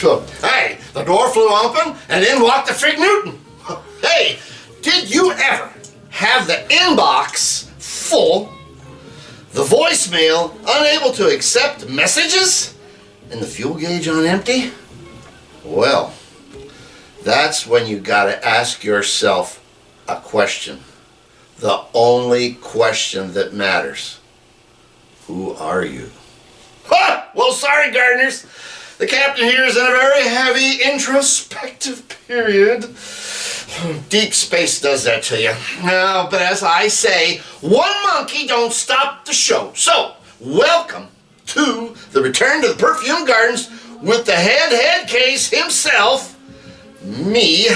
Hey, the door flew open and in walked the Fig Newton. Hey, did you ever have the inbox full, the voicemail unable to accept messages, and the fuel gauge on empty? Well, that's when you gotta ask yourself a question. The only question that matters. Who are you? Ha! Well, sorry, gardeners. The captain here is in a very heavy introspective period. Deep space does that to you. But as I say, one monkey don't stop the show. So, welcome to the return to the Perfumed Gardens with the head case himself, me,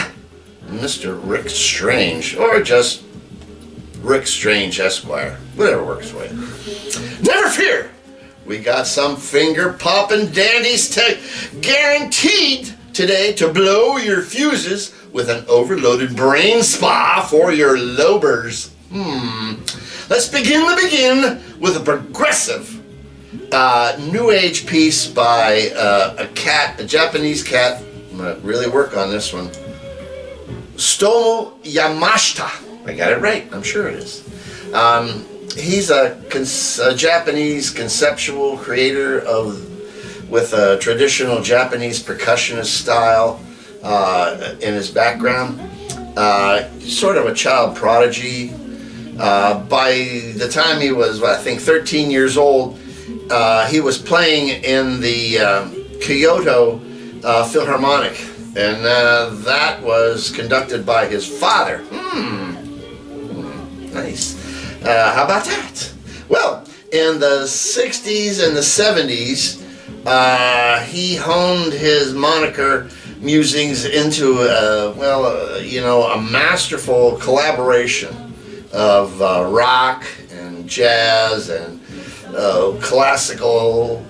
Mr. Rik Strange, or just Rik Strange Esquire, whatever works for you. Never fear, we got some finger-popping dandies guaranteed today to blow your fuses with an overloaded brain spa for your lobers. Let's begin with a progressive new age piece by a Japanese cat. I'm gonna really work on this one. Stomu Yamashita. I got it right, I'm sure it is. He's a Japanese conceptual creator with a traditional Japanese percussionist style in his background. Sort of a child prodigy. By the time he was, I think, 13 years old, he was playing in the Kyoto Philharmonic, and that was conducted by his father. Nice. How about that? Well, in the 60s and the 70s, he honed his moniker musings into a masterful collaboration of rock and jazz and classical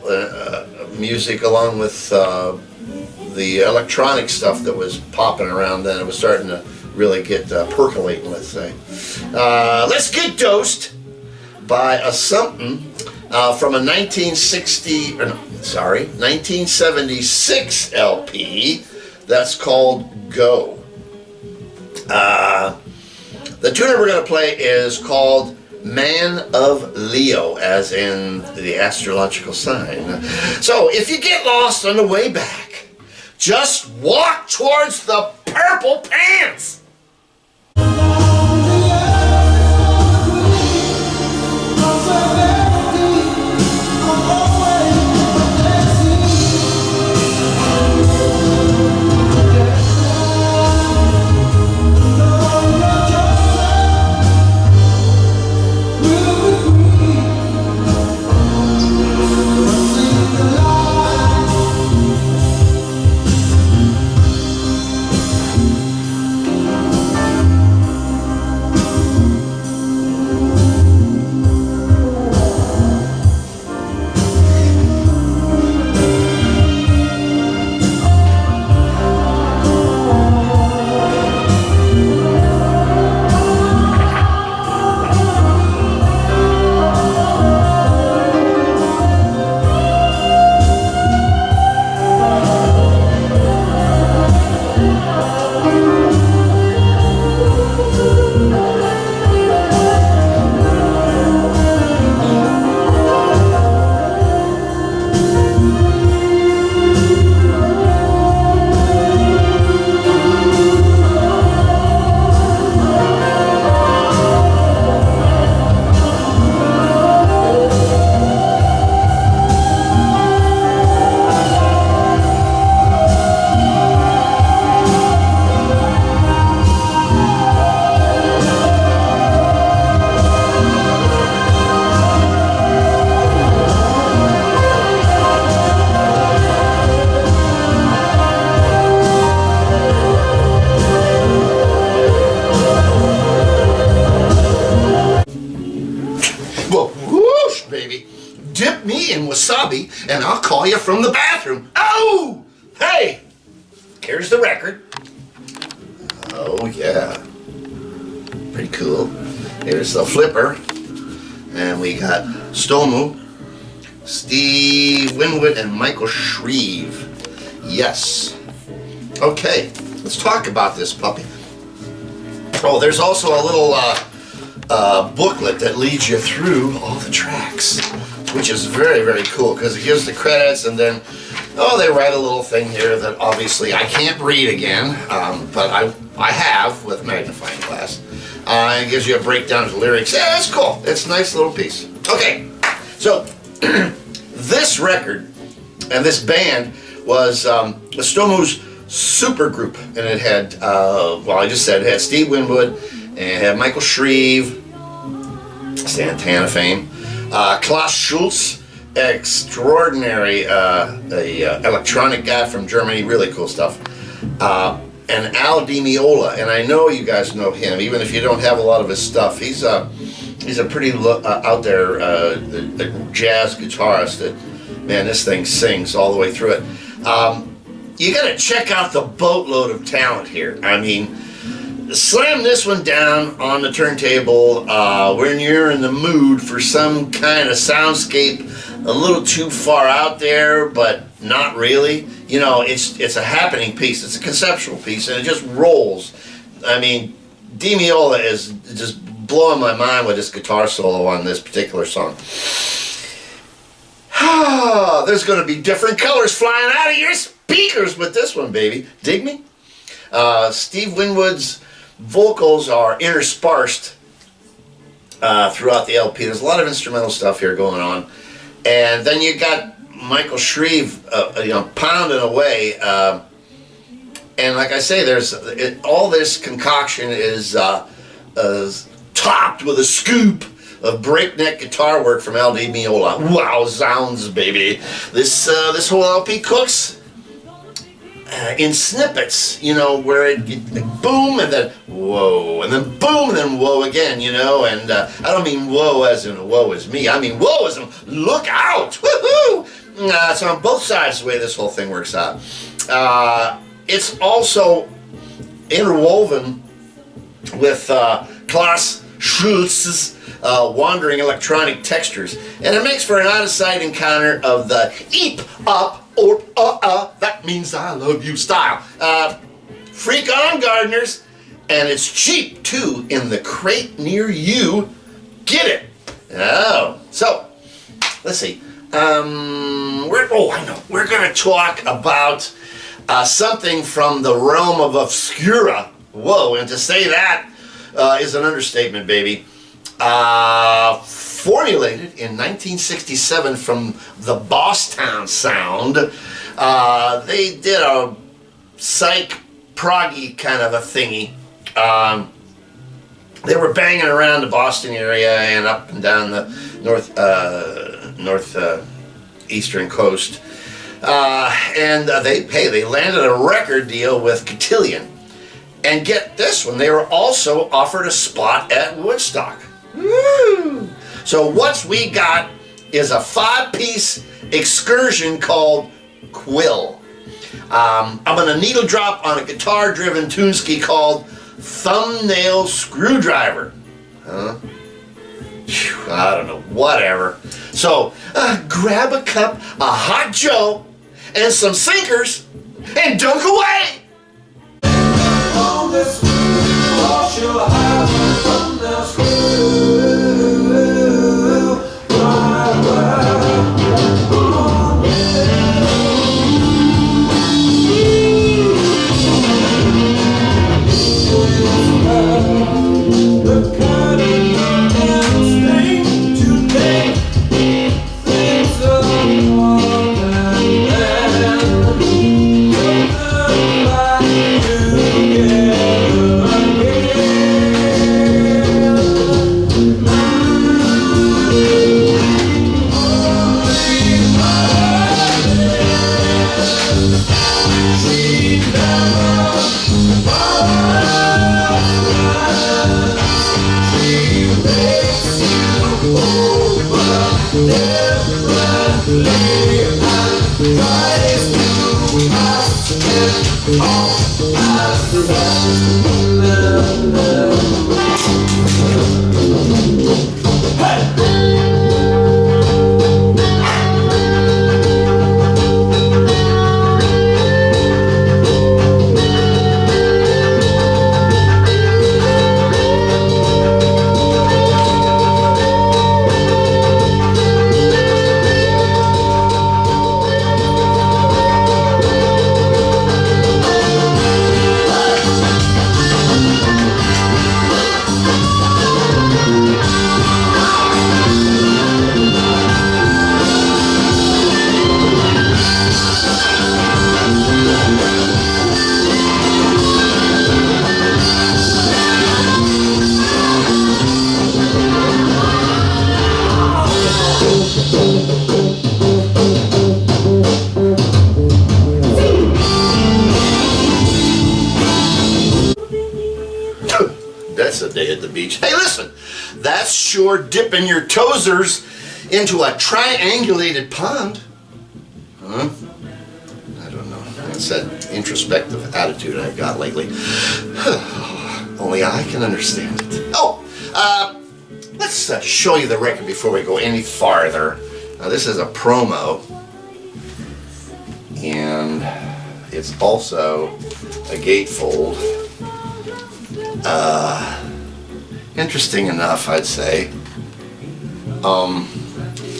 music, along with the electronic stuff that was popping around then. It was starting to really get percolating, let's say. Let's get dosed by a something from a 1976 LP that's called Go. The tuner we're going to play is called Man of Leo, as in the astrological sign. So if you get lost on the way back, just walk towards the purple pants. Dip me in wasabi and I'll call you from the bathroom. Oh! Hey! Here's the record. Oh yeah. Pretty cool. Here's the flipper. And we got Stomu, Steve Winwood, and Michael Shreve. Yes. Okay, let's talk about this puppy. Oh, there's also a little booklet that leads you through all the tracks, which is very, very cool because it gives the credits, and then, they write a little thing here that obviously I can't read again, but I have with magnifying glass. It gives you a breakdown of the lyrics. Yeah, it's cool. It's a nice little piece. Okay, so this record and this band was Stomu's super group, and it had, I just said it had Steve Winwood, and it had Michael Shreve, Santana fame, Klaus Schulze, extraordinary electronic guy from Germany, really cool stuff, and Al Di Meola, and I know you guys know him, even if you don't have a lot of his stuff. He's a pretty out there jazz guitarist that, man, this thing sings all the way through it. You gotta check out the boatload of talent here. I mean, slam this one down on the turntable when you're in the mood for some kind of soundscape a little too far out there, but not really. You know, it's a happening piece. It's a conceptual piece, and it just rolls. I mean, Di Meola is just blowing my mind with his guitar solo on this particular song. There's going to be different colors flying out of your speakers with this one, baby. Dig me? Steve Winwood's vocals are interspersed throughout the LP. There's a lot of instrumental stuff here going on. And then you got Michael Shreve, pounding away. And like I say, all this concoction is topped with a scoop of breakneck guitar work from Al Di Meola. Wow, sounds, baby. This whole LP cooks in snippets, where it boom and then whoa, and then boom and then whoa again, and I don't mean whoa as in woe is me. I mean whoa as in look out, woohoo! It's on both sides the way this whole thing works out. It's also interwoven with Klaus Schulze's wandering electronic textures, and it makes for an out-of-sight encounter of the eep, up, or that means I love you style. Freak on, gardeners, and it's cheap too in the crate near you. Get it? Oh, so let's see. We're gonna talk about something from the realm of obscura. Whoa, and to say that is an understatement, baby. Formulated in 1967 from the Bosstown sound. They did a psych proggy kind of a thingy. They were banging around the Boston area and up and down the northeastern coast. And they landed a record deal with Cotillion. And get this one, they were also offered a spot at Woodstock. Woo! So what we got is a 5-piece excursion called Quill. I'm gonna needle drop on a guitar-driven tuneski called Thumbnail Screwdriver. Huh? I don't know, whatever. So grab a cup, a hot Joe, and some sinkers, and dunk away! On this wash your heart from the beach. Hey, listen, that's sure dipping your toesers into a triangulated pond. Huh? I don't know. That's that introspective attitude I've got lately. Only I can understand it. Oh, let's show you the record before we go any farther. Now, this is a promo, and it's also a gatefold. Interesting enough, I'd say.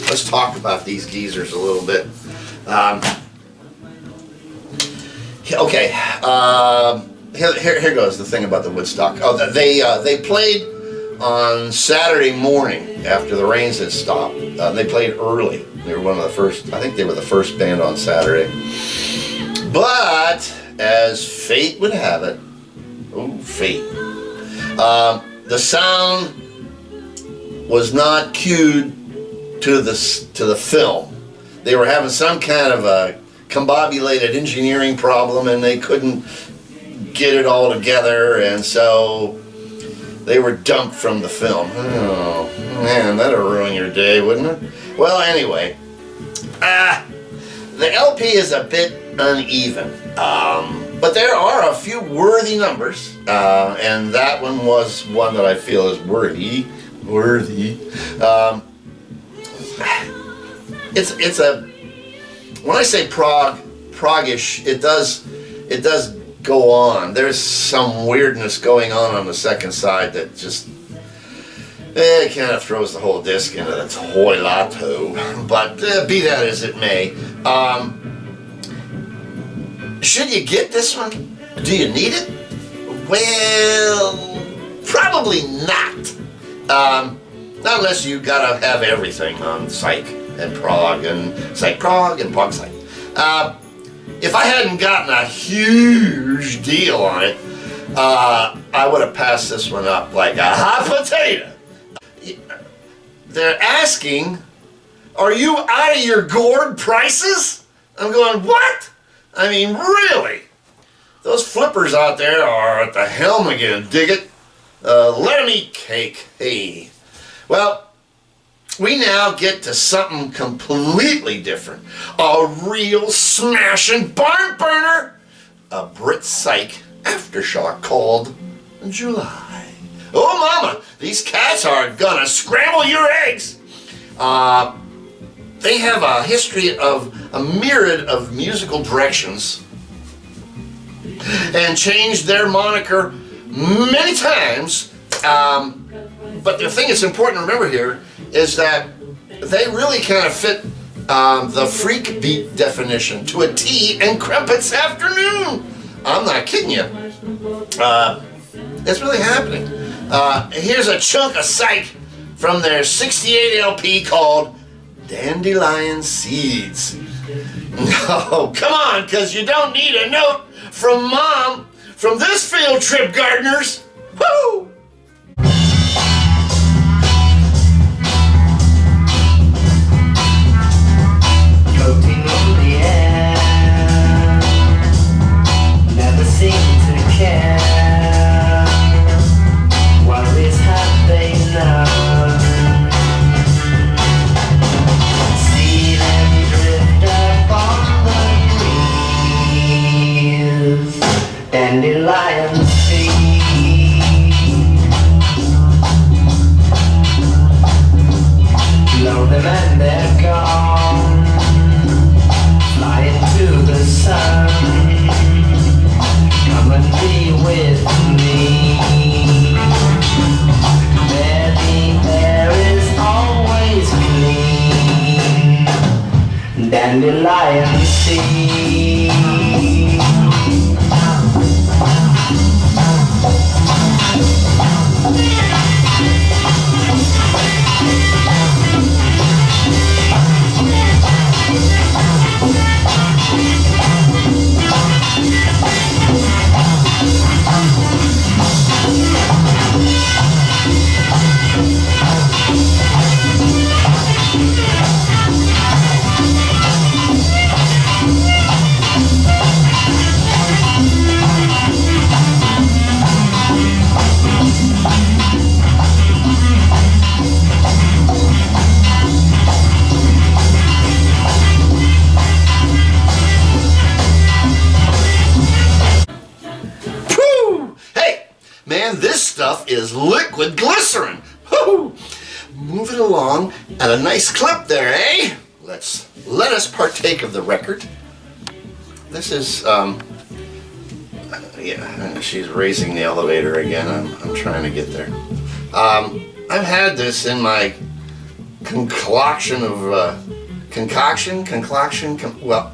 Let's talk about these geezers a little bit. Okay, here goes the thing about the Woodstock. Oh, they played on Saturday morning after the rains had stopped. They played early. They were one of the first. I think they were the first band on Saturday. But as fate would have it, oh fate, the sound was not cued to the film. They were having some kind of a combobulated engineering problem, and they couldn't get it all together, and so they were dumped from the film. Oh man, that'll ruin your day, wouldn't it? Well, anyway, the LP is a bit uneven, but there are a few worthy numbers, and that one was one that I feel is worthy. It's a, when I say prog-ish, it does go on. There's some weirdness going on the second side that just it kind of throws the whole disc into the toilato. But be that as it may, should you get this one? Do you need it? Well, probably not. Not unless you gotta have everything on Psych and Prog and Psych Prog and Prog Psych. If I hadn't gotten a huge deal on it, I would have passed this one up like a hot potato. They're asking, are you out of your gourd prices? I'm going, what? I mean, really? Those flippers out there are at the helm again, dig it? Let 'em eat cake. Hey. Well, we now get to something completely different. A real smashing barn burner. A Brit Psych aftershock called July. Oh mama, these cats are gonna scramble your eggs. They have a history of a myriad of musical directions and changed their moniker many times. But the thing that's important to remember here is that they really kind of fit the freak beat definition to a T in Crumpets Afternoon. I'm not kidding you. It's really happening. Here's a chunk of Psych from their 68 LP called Dandelion Seeds. No, come on, because you don't need a note from Mom from this field trip, gardeners. Woo! Floating on the air, never seem to care. Worries have they none. See them drift upon the breeze, dandelions feed. Blow them and they're gone, flying to the sun. Come and be with me. There the air is always clean, dandelion seed. stuff is liquid glycerin. Woo! Moving along at a nice clip there, eh? Let us partake of the record. This is, yeah, she's raising the elevator again. I'm trying to get there. I've had this in my concoction of, well,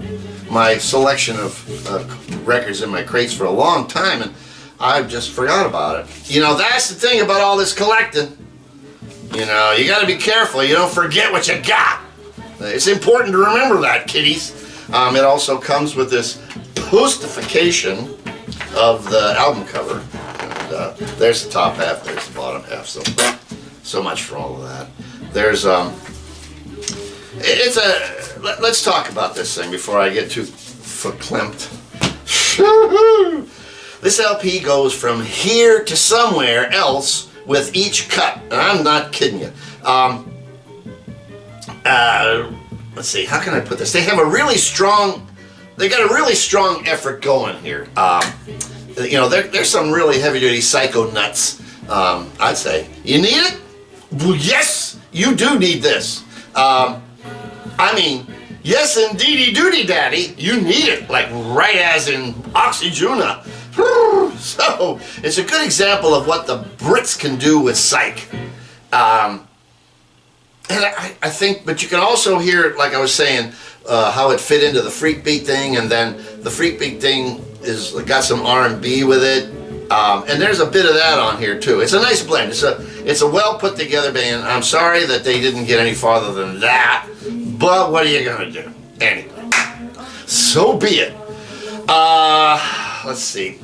my selection of records in my crates for a long time, and I just forgot about it. You know, that's the thing about all this collecting. You know, you gotta be careful. You don't forget what you got. It's important to remember that, kiddies. It also comes with this postification of the album cover. And, there's the top half, there's the bottom half. So much for all of that. There's let's talk about this thing before I get too verklempt. This LP goes from here to somewhere else with each cut, and I'm not kidding you. Let's see, how can I put this? They got a really strong effort going here. You know, there's some really heavy-duty psycho nuts. I'd say, you need it? Well, yes, you do need this. I mean, yes, indeedy doody daddy, you need it, like right as in Oxygena. So, it's a good example of what the Brits can do with psych. And I think, but you can also hear, like I was saying, how it fit into the freak beat thing, and then the freak beat thing is got some R&B with it, and there's a bit of that on here too. It's a nice blend. It's a well put together band. I'm sorry that they didn't get any farther than that, but what are you gonna do? Anyway, so be it. Let's see.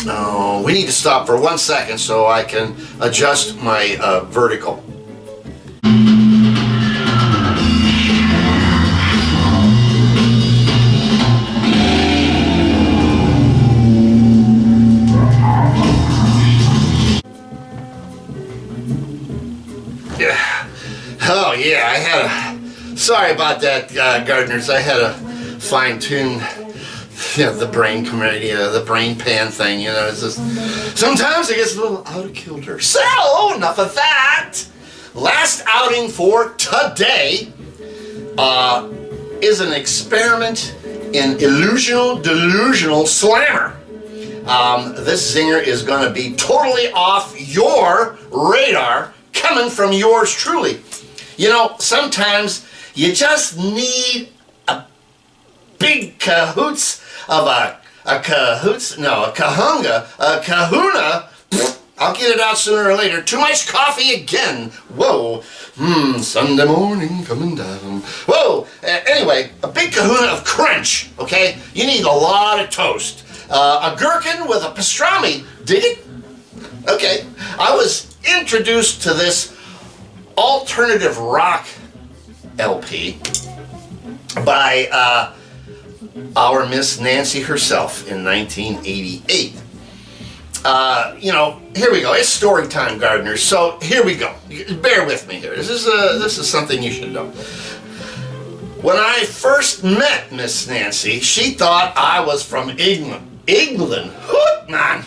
Oh, we need to stop for 1 second so I can adjust my vertical. Yeah. Oh yeah, I had sorry about that, gardeners. I had a fine-tune, the brain committee, the brain pan thing, you know. It's just, sometimes it gets a little out of kilter. So, enough of that. Last outing for today is an experiment in delusional slammer. This zinger is going to be totally off your radar, coming from yours truly. You know, sometimes you just need a big cahoots of a kahuna. I'll get it out sooner or later. Too much coffee again. Whoa. Sunday morning coming down. Whoa. Anyway, a big kahuna of crunch, okay? You need a lot of toast. A gherkin with a pastrami. Dig it? Okay. I was introduced to this alternative rock LP by our Miss Nancy herself in 1988. You know, here we go. It's story time, gardeners. So here we go. Bear with me here. This is something you should know. When I first met Miss Nancy, she thought I was from England. England? Hoot, man.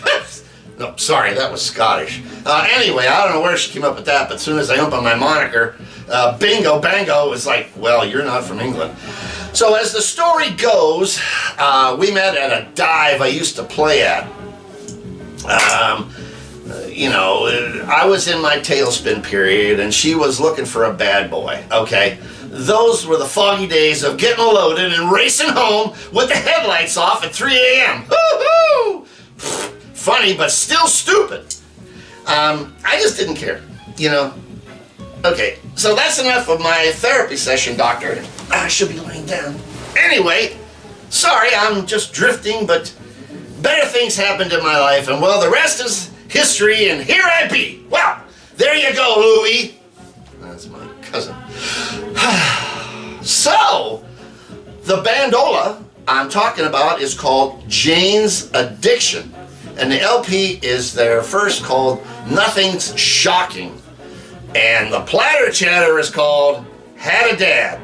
No, sorry, that was Scottish. Anyway, I don't know where she came up with that, but as soon as I opened my moniker, bingo bango was like, well, you're not from England. So as the story goes, we met at a dive I used to play at. You know, I was in my tailspin period, and she was looking for a bad boy, okay? Those were the foggy days of getting loaded and racing home with the headlights off at 3 a.m. Woo-hoo! Funny, but still stupid. I just didn't care, you know? Okay, so that's enough of my therapy session, doctor. I should be laying down. Anyway, sorry, I'm just drifting, but better things happened in my life, and well, the rest is history, and here I be. Well, there you go, Louie. That's my cousin. So, the bandola I'm talking about is called Jane's Addiction, and the LP is their first, called Nothing's Shocking, and the platter chatter is called Had a Dad.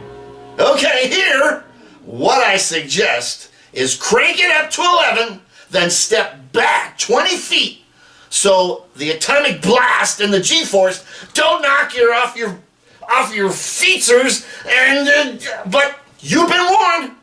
Okay, here, what I suggest is crank it up to 11, then step back 20 feet so the atomic blast and the G-force don't knock you off your feetsers, but you've been warned.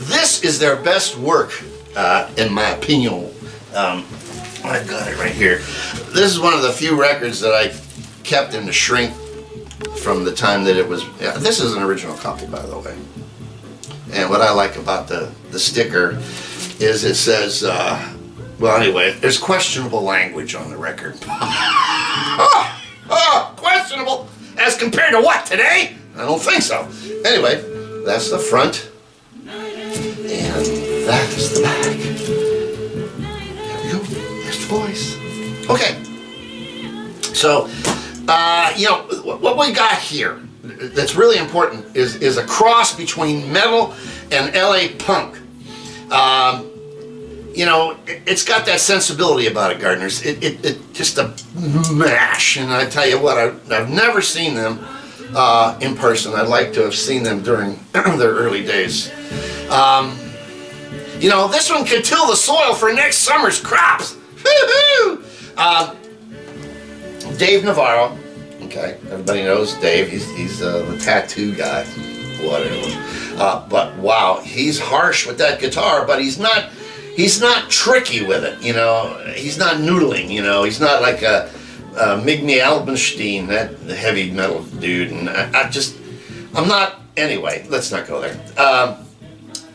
This is their best work, in my opinion. I've got it right here. This is one of the few records that I kept in the shrink from the time that it was. Yeah, this is an original copy, by the way. And what I like about the sticker is it says, well, anyway, there's questionable language on the record. Questionable? As compared to what, today? I don't think so. Anyway, that's the front. And that is the back. There we go. There's the voice. Okay. So, you know, what we got here that's really important is a cross between metal and LA punk. You know, it's got that sensibility about it, Gardeners. It just a mash. And I tell you what, I've never seen them in person. I'd like to have seen them during their early days. You know, this one could till the soil for next summer's crops. Dave Navarro, okay, everybody knows Dave. He's the tattoo guy, whatever. But wow, he's harsh with that guitar, but he's not tricky with it. You know, he's not noodling. You know, he's not like a Migny Albenstein, that heavy metal dude. And I'm not. Anyway, let's not go there.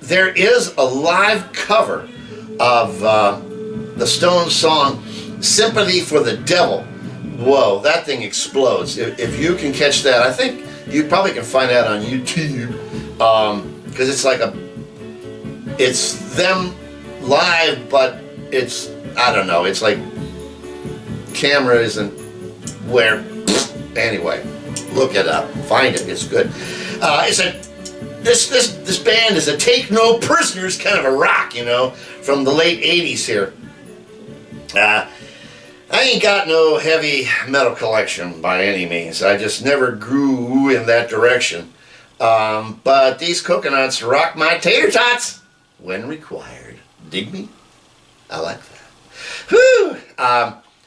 There is a live cover of the Stones song "Sympathy for the Devil." Whoa, that thing explodes. If you can catch that, I think you probably can find that on YouTube, because it's like it's them live, but it's, I don't know, it's like camera isn't where. Anyway, look it up, find it, it's good. This band is a take no prisoners kind of a rock, you know, from the late 80s here. I ain't got no heavy metal collection by any means. I just never grew in that direction. But these coconuts rock my tater tots when required. Dig me? I like that. Whew!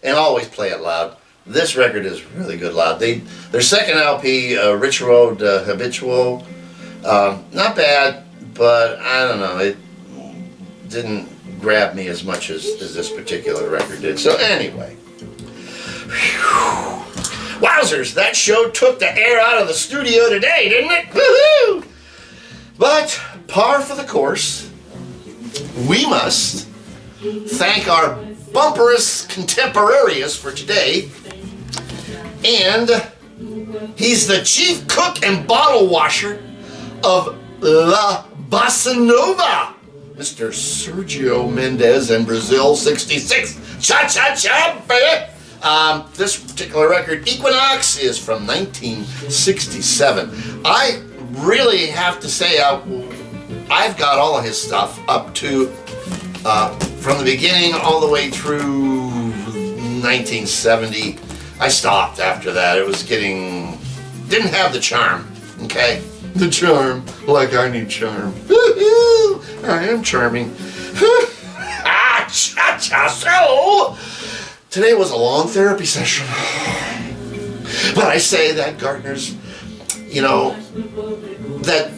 And always play it loud. This record is really good loud. Their second LP, Rich Road Habitual, not bad, but I don't know, it didn't grab me as much as this particular record did. So anyway, whew. Wowzers, that show took the air out of the studio today, didn't it? Woohoo! But par for the course, we must thank our bumperous contemporaries for today. And he's the chief cook and bottle washer of La Bossa Nova, Mr. Sergio Mendes in Brazil, 66. Cha-cha-cha, baby! This particular record, Equinox, is from 1967. I really have to say I've got all of his stuff up to, from the beginning all the way through 1970. I stopped after that. It was didn't have the charm, okay? The charm, like I need charm. I am charming. So, today was a long therapy session. But I say that gardeners, that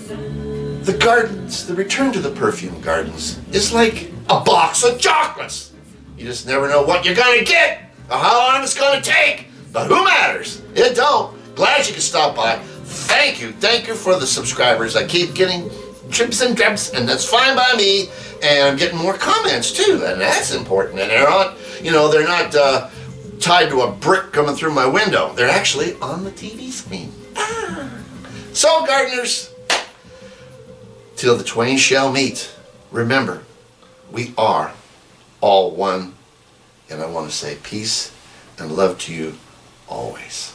the gardens, the return to the Perfume gardens is like a box of chocolates. You just never know what you're gonna get or how long it's gonna take. But who matters? It don't. Glad you could stop by. Thank you for the subscribers. I keep getting trips and drips, and that's fine by me. And I'm getting more comments too, and that's important. And they're not, they're not tied to a brick coming through my window. They're actually on the TV screen. So, gardeners, till the twain shall meet, remember, we are all one. And I want to say peace and love to you always.